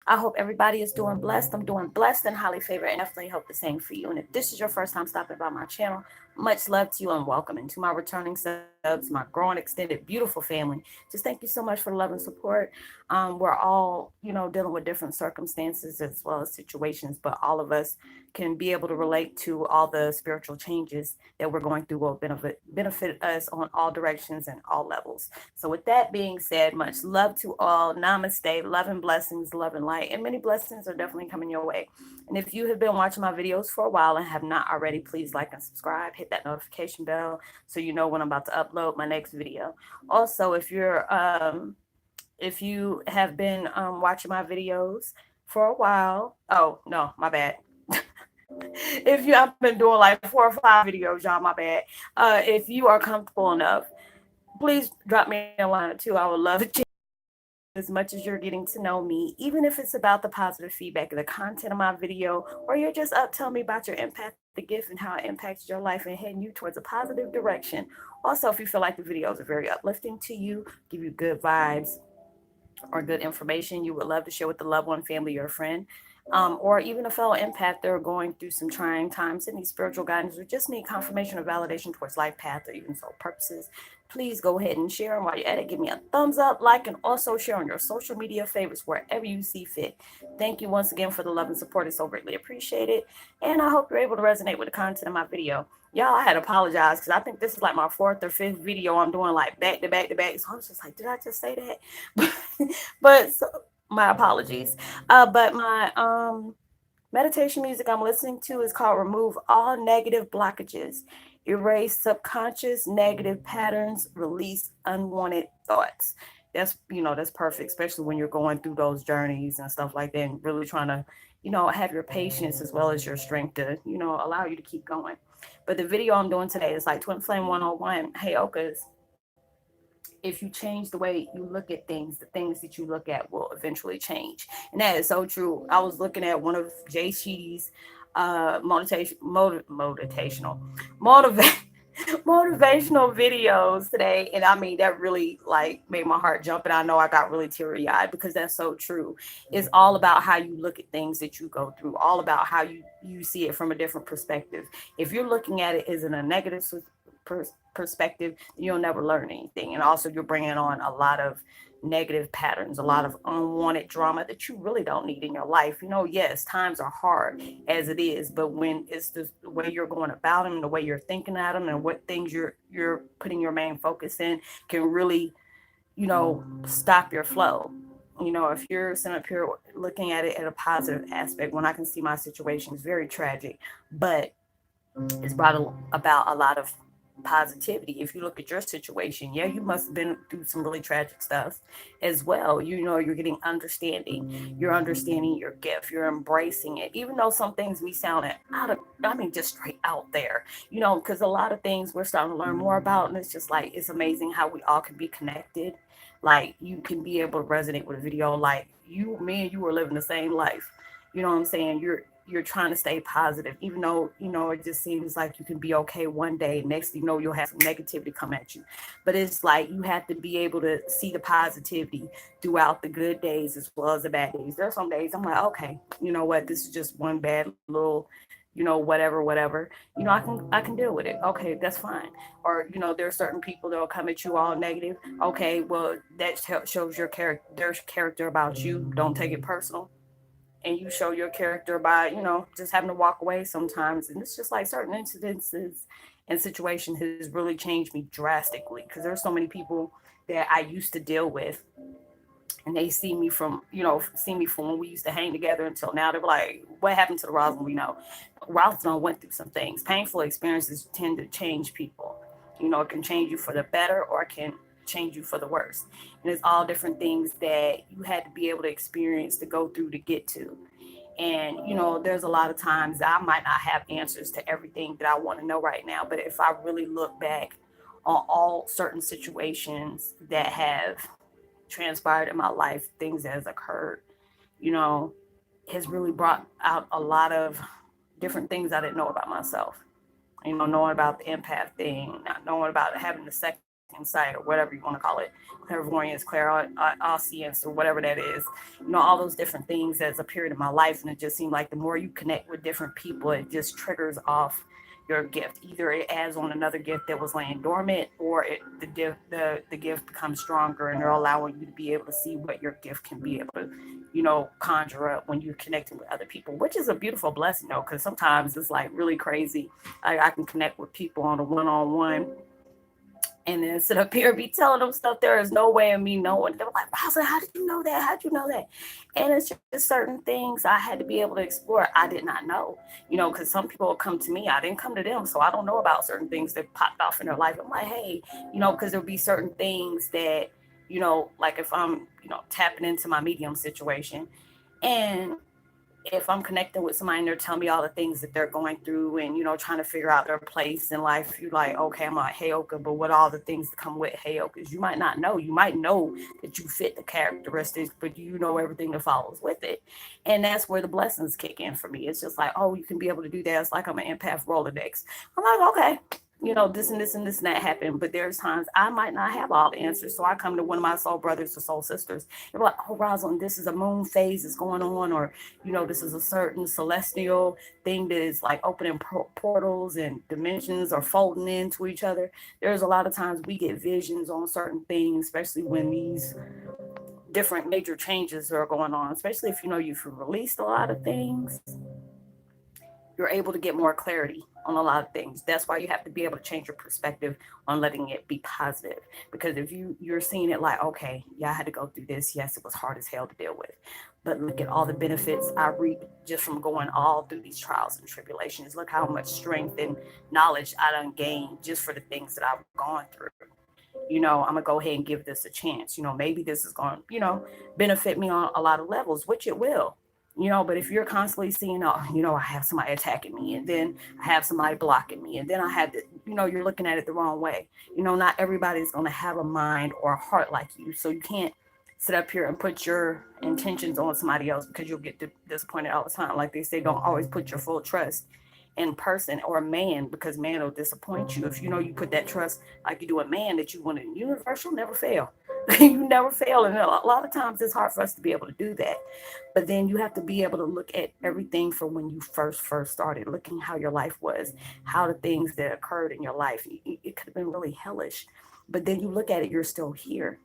I hope everybody is doing blessed. I'm doing blessed and highly favored, and definitely hope the same for you. And if this is your first time stopping by my channel, much love to you and welcome. And to my returning subs, my growing, extended, beautiful family, just thank you so much for the love and support. We're all, dealing with different circumstances as well as situations, but all of us can be able to relate to all the spiritual changes that we're going through will benefit us on all directions and all levels. So, with that being said, much love to all. Namaste, love and blessings, love and light, and many blessings are definitely coming your way. And if you have been watching my videos for a while and have not already, please like and subscribe. Hit that notification bell so you know when I'm about to upload my next video. Also, if you have been watching my videos for a while, oh no, my bad. If you I've been doing like 4 or 5 videos, y'all, my bad. If you are comfortable enough, please drop me a line or two. I would love it as much as you're getting to know me, even if it's about the positive feedback of the content of my video, or you're just up telling me about your empathic gift and how it impacts your life and heading you towards a positive direction. Also, if you feel like the videos are very uplifting to you, give you good vibes, or good information you would love to share with a loved one, family, or a friend, or even a fellow empath that are going through some trying times and need spiritual guidance or just need confirmation or validation towards life path or even soul purposes, please go ahead and share. And while you're at it, give me a thumbs up, like, and also share on your social media favorites wherever you see fit. Thank you once again for the love and support. It's so greatly appreciated. And I hope you're able to resonate with the content of my video. Y'all, I had to apologize because I think this is like my fourth or fifth video I'm doing like back to back to back. So I was just like, did I just say that? But so, my apologies. But my meditation music I'm listening to is called Remove All Negative Blockages, Erase Subconscious Negative Patterns, Release Unwanted Thoughts. That's perfect, especially when you're going through those journeys and stuff like that and really trying to, have your patience as well as your strength to, allow you to keep going. But the video I'm doing today is like Twin Flame 101, Heyoka's. If you change the way you look at things, the things that you look at will eventually change. And that is so true. I was looking at one of Jay Sheedy's motivational motivate motivational videos today, and I mean that really like made my heart jump, and I know I got really teary eyed because that's so true. It's all about how you look at things that you go through, all about how you see it from a different perspective. If you're looking at it as in a negative perspective, you'll never learn anything. And also, you're bringing on a lot of negative patterns, a lot of unwanted drama that you really don't need in your life. Yes, times are hard as it is, but when it's the way you're going about them, and the way you're thinking at them, and what things you're putting your main focus in, can really, stop your flow. If you're sitting up here looking at it at a positive aspect, when I can see my situation is very tragic, but it's brought about a lot of positivity. If you look at your situation, yeah, you must have been through some really tragic stuff as well. You're getting understanding. You're understanding your gift. You're embracing it, even though some things we sound out of. I mean, just straight out there. Because a lot of things we're starting to learn more about, and it's just like it's amazing how we all can be connected. Like you can be able to resonate with a video. Like me and you were living the same life. You know what I'm saying? You're trying to stay positive, even though it just seems like you can be okay one day, next thing you know you'll have some negativity come at you. But it's like you have to be able to see the positivity throughout the good days as well as the bad days. There are some days I'm like, okay, you know what, this is just one bad little, whatever. I can deal with it. Okay, that's fine. Or there are certain people that will come at you all negative. Okay, well, that shows your character, their character about you. Don't take it personal, and you show your character by just having to walk away sometimes. And it's just like certain incidences and situation has really changed me drastically, because there's so many people that I used to deal with, and they see me from when we used to hang together until now. They're like, what happened to the Roslynn we know? Roslynn went through some things. Painful experiences tend to change people. It can change you for the better, or it can change you for the worse. And it's all different things that you had to be able to experience to go through to get to. And there's a lot of times I might not have answers to everything that I want to know right now, but if I really look back on all certain situations that have transpired in my life, things that has occurred, you know, has really brought out a lot of different things I didn't know about myself. Knowing about the empath thing, not knowing about having the second insight, or whatever you want to call it, clairvoyance, clairaudience, or whatever that is. All those different things as a period of my life, and it just seemed like the more you connect with different people, it just triggers off your gift. Either it adds on another gift that was laying dormant, or the gift becomes stronger, and they're allowing you to be able to see what your gift can be able to, conjure up when you're connecting with other people, which is a beautiful blessing, though, because sometimes it's like really crazy. I can connect with people on a one-on-one and then sit up here and be telling them stuff there is no way of me knowing. They were like, Roslynn, how did you know that? How'd you know that? And it's just certain things I had to be able to explore. I did not know, because some people will come to me. I didn't come to them, so I don't know about certain things that popped off in their life. I'm like, hey, because there'll be certain things that, like if I'm, tapping into my medium situation, and if I'm connecting with somebody and they're telling me all the things that they're going through and, trying to figure out their place in life, you're like, okay, I'm a Heyoka, but what all the things that come with Heyokas, you might not know. You might know that you fit the characteristics, but you know everything that follows with it. And that's where the blessings kick in for me. It's just like, oh, you can be able to do that. It's like I'm an empath Rolodex. I'm like, okay, this and this and this and that happened. But there's times I might not have all the answers. So I come to one of my soul brothers or soul sisters. They're like, oh, Rosalind, this is a moon phase that's going on, or, this is a certain celestial thing that is like opening portals and dimensions or folding into each other. There's a lot of times we get visions on certain things, especially when these different major changes are going on, especially if you've released a lot of things. You're able to get more clarity on a lot of things. That's why you have to be able to change your perspective on letting it be positive. Because if you're seeing it like, okay, yeah, I had to go through this. Yes, it was hard as hell to deal with. But look at all the benefits I reap just from going all through these trials and tribulations. Look how much strength and knowledge I done gained just for the things that I've gone through. I'm gonna go ahead and give this a chance. Maybe this is going to, benefit me on a lot of levels, which it will. But if you're constantly seeing, oh, I have somebody attacking me, and then I have somebody blocking me, and then I have to, you're looking at it the wrong way. Not everybody's going to have a mind or a heart like you. So you can't sit up here and put your intentions on somebody else, because you'll get disappointed all the time. Like they say, don't always put your full trust in person or a man, because man will disappoint you. If you put that trust like you do a man that you want in the universe, you'll never fail. You never fail. And a lot of times it's hard for us to be able to do that. But then you have to be able to look at everything from when you first started, looking how your life was, how the things that occurred in your life, it could have been really hellish. But then you look at it, you're still here.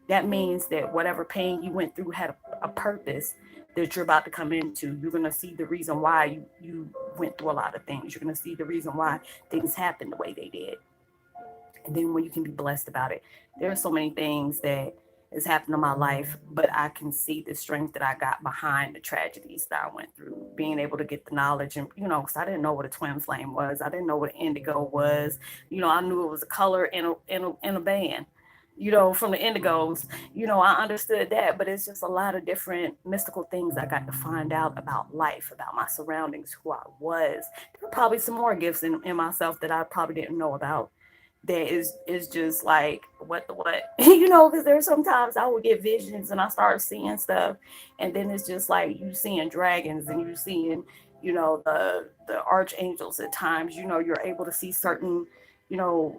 That means that whatever pain you went through had a purpose that you're about to come into. You're going to see the reason why you went through a lot of things. You're going to see the reason why things happened the way they did. And then when you can be blessed about it, there are so many things that has happened in my life, but I can see the strength that I got behind the tragedies that I went through, being able to get the knowledge. And, because I didn't know what a twin flame was. I didn't know what indigo was. I knew it was a color in a band, from the indigos. I understood that, but it's just a lot of different mystical things I got to find out about life, about my surroundings, who I was. There were probably some more gifts in myself that I probably didn't know about, that is just like what the what. Because there's sometimes I would get visions and I start seeing stuff, and then it's just like you seeing dragons, and you seeing the archangels at times. You're able to see certain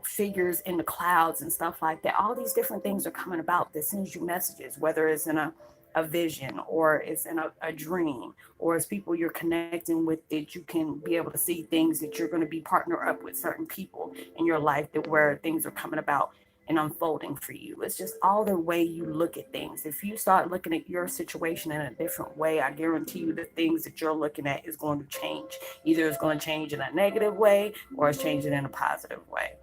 figures in the clouds and stuff like that. All these different things are coming about that sends you messages, whether it's in a vision, or it's in a dream, or it's people you're connecting with, that you can be able to see things, that you're going to be partner up with certain people in your life, that where things are coming about and unfolding for you. It's just all the way you look at things. If you start looking at your situation in a different way, I guarantee you the things that you're looking at is going to change. Either it's going to change in a negative way, or it's changing in a positive way.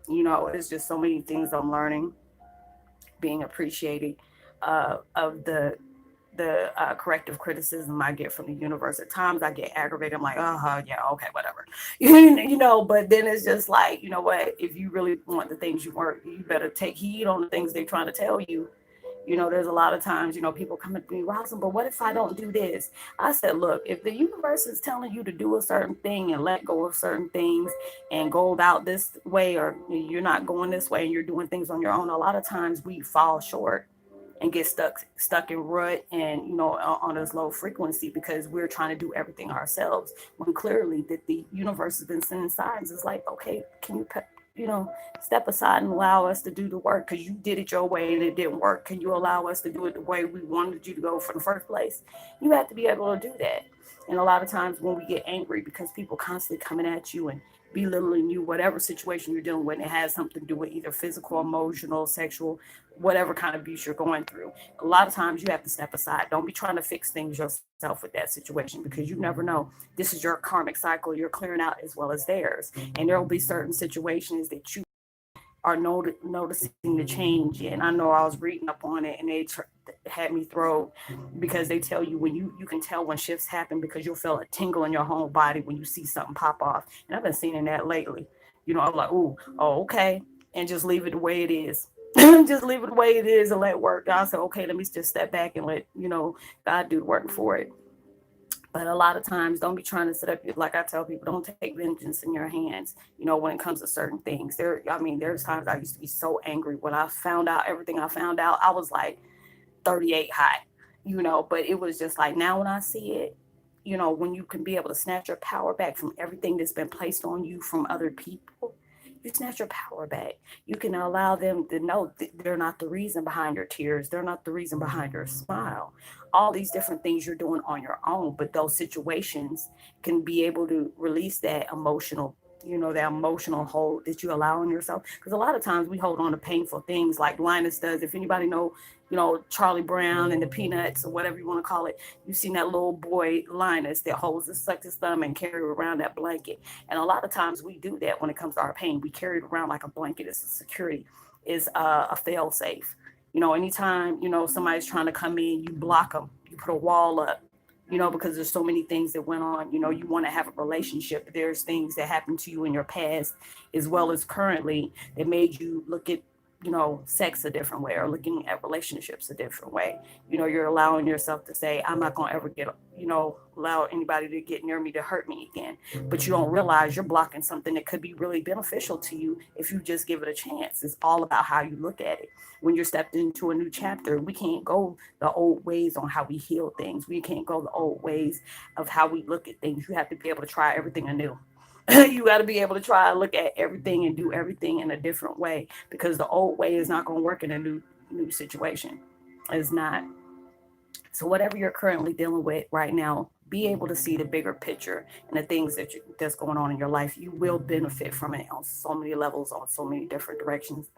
It's just so many things I'm learning, being appreciated of the corrective criticism I get from the universe. At times I get aggravated. I'm like, yeah, okay, whatever. But then it's just like, what, if you really want the things you want, you better take heed on the things they're trying to tell you. There's a lot of times, people come to me, Roslynn, but what if I don't do this? I said, look, if the universe is telling you to do a certain thing and let go of certain things and go about this way, or you're not going this way and you're doing things on your own, a lot of times we fall short and get stuck in rut, and on this low frequency, because we're trying to do everything ourselves, when clearly that the universe has been sending signs. It's like, okay, can you step aside and allow us to do the work because you did it your way and it didn't work. Can you allow us to do it the way we wanted you to go from the first place? You have to be able to do that. And a lot of times when we get angry because people constantly coming at you and belittling you, whatever situation you're dealing with, it has something to do with either physical, emotional, sexual, whatever kind of abuse you're going through. A lot of times you have to step aside. Don't be trying to fix things yourself with that situation because you never know. This is your karmic cycle you're clearing out as well as theirs. And there will be certain situations that you are noticing the change in. I know I was reading up on it and they had me throw because they tell you when you can tell when shifts happen because you'll feel a tingle in your whole body when you see something pop off. And I've been seeing that lately. I'm like, ooh, oh, okay, and just leave it the way it is. Just leave it the way it is and let it work. God said, okay, let me just step back and let God do the work for it. But a lot of times, don't be trying to set up, like I tell people, don't take vengeance in your hands, when it comes to certain things. There's times I used to be so angry when I found out everything I found out. I was like 38 hot, but it was just like now when I see it, when you can be able to snatch your power back from everything that's been placed on you from other people, you snatch your power back. You can allow them to know they're not the reason behind your tears. They're not the reason behind your smile. All these different things you're doing on your own, but those situations can be able to release that emotional hold that you allow on yourself. Because a lot of times we hold on to painful things like Linus does. If anybody know Charlie Brown and the Peanuts or whatever you want to call it, you've seen that little boy Linus that sucks his thumb and carry around that blanket. And a lot of times we do that when it comes to our pain. We carry it around like a blanket. It's a security, is a fail safe. Anytime somebody's trying to come in, you block them. You put a wall up. Because there's so many things that went on. You want to have a relationship. There's things that happened to you in your past as well as currently that made you look at sex a different way or looking at relationships a different way. You're allowing yourself to say, I'm not going to ever allow anybody to get near me to hurt me again. But you don't realize you're blocking something that could be really beneficial to you if you just give it a chance. It's all about how you look at it. When you're stepped into a new chapter, we can't go the old ways on how we heal things. We can't go the old ways of how we look at things. You have to be able to try everything anew. You got to be able to try and look at everything and do everything in a different way because the old way is not going to work in a new situation. It's not. So whatever you're currently dealing with right now, be able to see the bigger picture and the things that's going on in your life. You will benefit from it on so many levels, on so many different directions.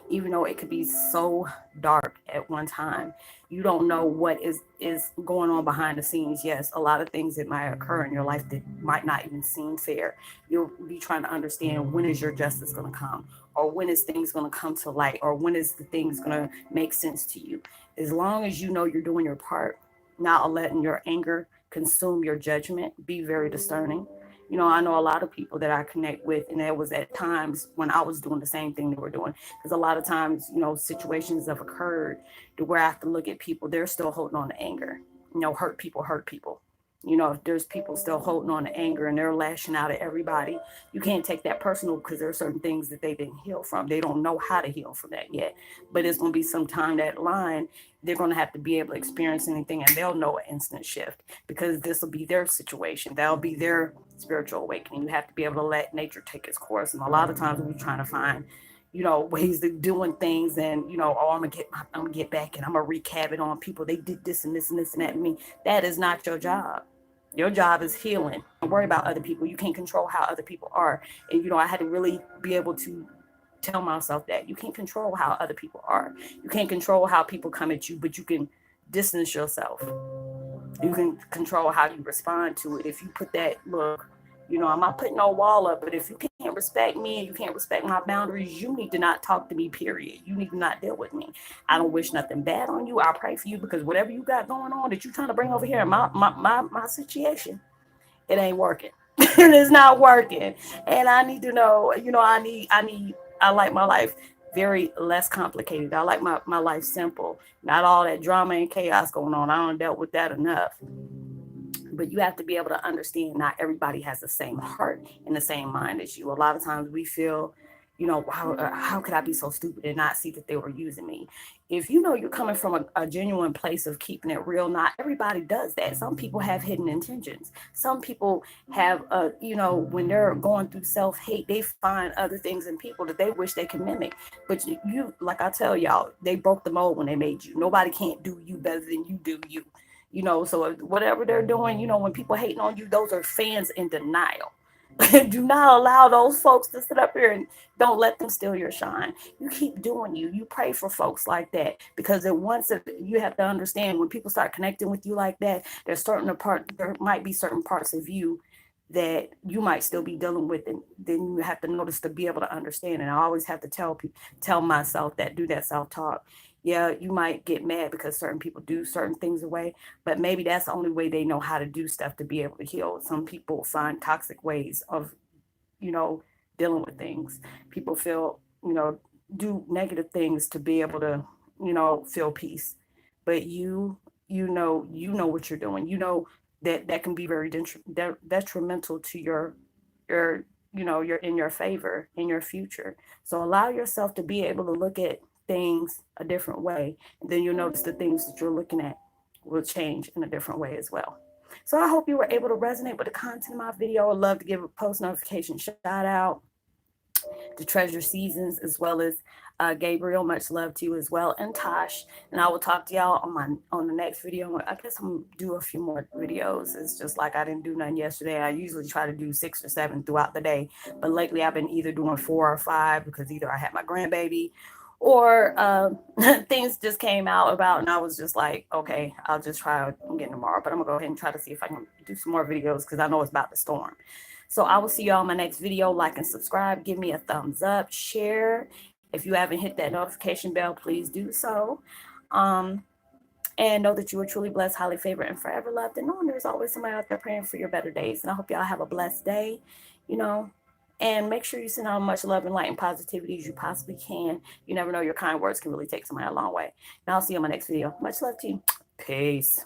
Even though it could be so dark at one time, you don't know what is going on behind the scenes. Yes, a lot of things that might occur in your life that might not even seem fair. You'll be trying to understand when is your justice going to come, or when is things going to come to light, or when is the things going to make sense to you. As long as you know you're doing your part, not letting your anger consume your judgment, be very discerning. I know a lot of people that I connect with, and there was at times when I was doing the same thing they were doing. Because a lot of times, situations have occurred to where I have to look at people, they're still holding on to anger. Hurt people hurt people. If there's people still holding on to anger and they're lashing out at everybody, you can't take that personal because there are certain things that they didn't heal from. They don't know how to heal from that yet. But it's going to be some time that line, they're going to have to be able to experience anything and they'll know an instant shift because this will be their situation. That'll be their spiritual awakening. You have to be able to let nature take its course. And a lot of times we're trying to find ways of doing things and, oh, I'm gonna get back and I'm gonna wreak havoc on people. They did this and this and this and that to me. That is not your job. Your job is healing. Don't worry about other people. You can't control how other people are. And, I had to really be able to tell myself that you can't control how other people are. You can't control how people come at you, but you can distance yourself. You can control how you respond to it. If you put that, look, I'm not putting no wall up, but if you can't respect me and you can't respect my boundaries, you need to not talk to me, period. You need to not deal with me. I don't wish nothing bad on you. I pray for you because whatever you got going on that you're trying to bring over here in my situation, it ain't working. It's not working. And I need to know, I like my life very less complicated. I like my life simple. Not all that drama and chaos going on. I don't dealt with that enough. But you have to be able to understand not everybody has the same heart and the same mind as you. A lot of times we feel, you know, how could I be so stupid and not see that they were using me? If you know you're coming from a genuine place of keeping it real, not everybody does that. Some people have hidden intentions. Some people have, you know, when they're going through self-hate, they find other things in people that they wish they could mimic. But you, like I tell y'all, they broke the mold when they made you. Nobody can't do you better than you do you. You know, so whatever they're doing, you know, when people hating on you, those are fans in denial. Do not allow those folks to sit up here and don't let them steal your shine. You keep doing you. You pray for folks like that because it once you have to understand when people start connecting with you like that, there might be certain parts of you that you might still be dealing with, and then you have to notice to be able to understand. And I always have to tell people, tell myself that, do that self talk. Yeah, you might get mad because certain people do certain things away, but maybe that's the only way they know how to do stuff to be able to heal. Some people find toxic ways of, you know, dealing with things. People feel, you know, do negative things to be able to, you know, feel peace. But you know what you're doing. You know that that can be very detrimental to your, you know, your in your favor in your future. So allow yourself to be able to look at things a different way, and then you'll notice the things that you're looking at will change in a different way as well. So I hope you were able to resonate with the content of my video. I'd love to give a post notification shout out to Treasure Seasons, as well as Gabriel. Much love to you as well, and Tosh. And I will talk to y'all on the next video. I guess I'm gonna do a few more videos. It's just like I didn't do none yesterday. I usually try to do 6 or 7 throughout the day, but lately I've been either doing 4 or 5 because either I had my grandbaby or things just came out about, and I was just like, okay, I'll just try again tomorrow. But I'm gonna go ahead and try to see if I can do some more videos because I know it's about to storm. So I will see y'all in my next video. Like and subscribe. Give me a thumbs up. Share. If you haven't hit that notification bell, please do so. Um, and know that you are truly blessed, highly favored, and forever loved. And knowing there's always somebody out there praying for your better days. And I hope y'all have a blessed day, you know. And make sure you send out much love and light and positivity as you possibly can. You never know, your kind words can really take somebody a long way. And I'll see you in my next video. Much love to you. Peace.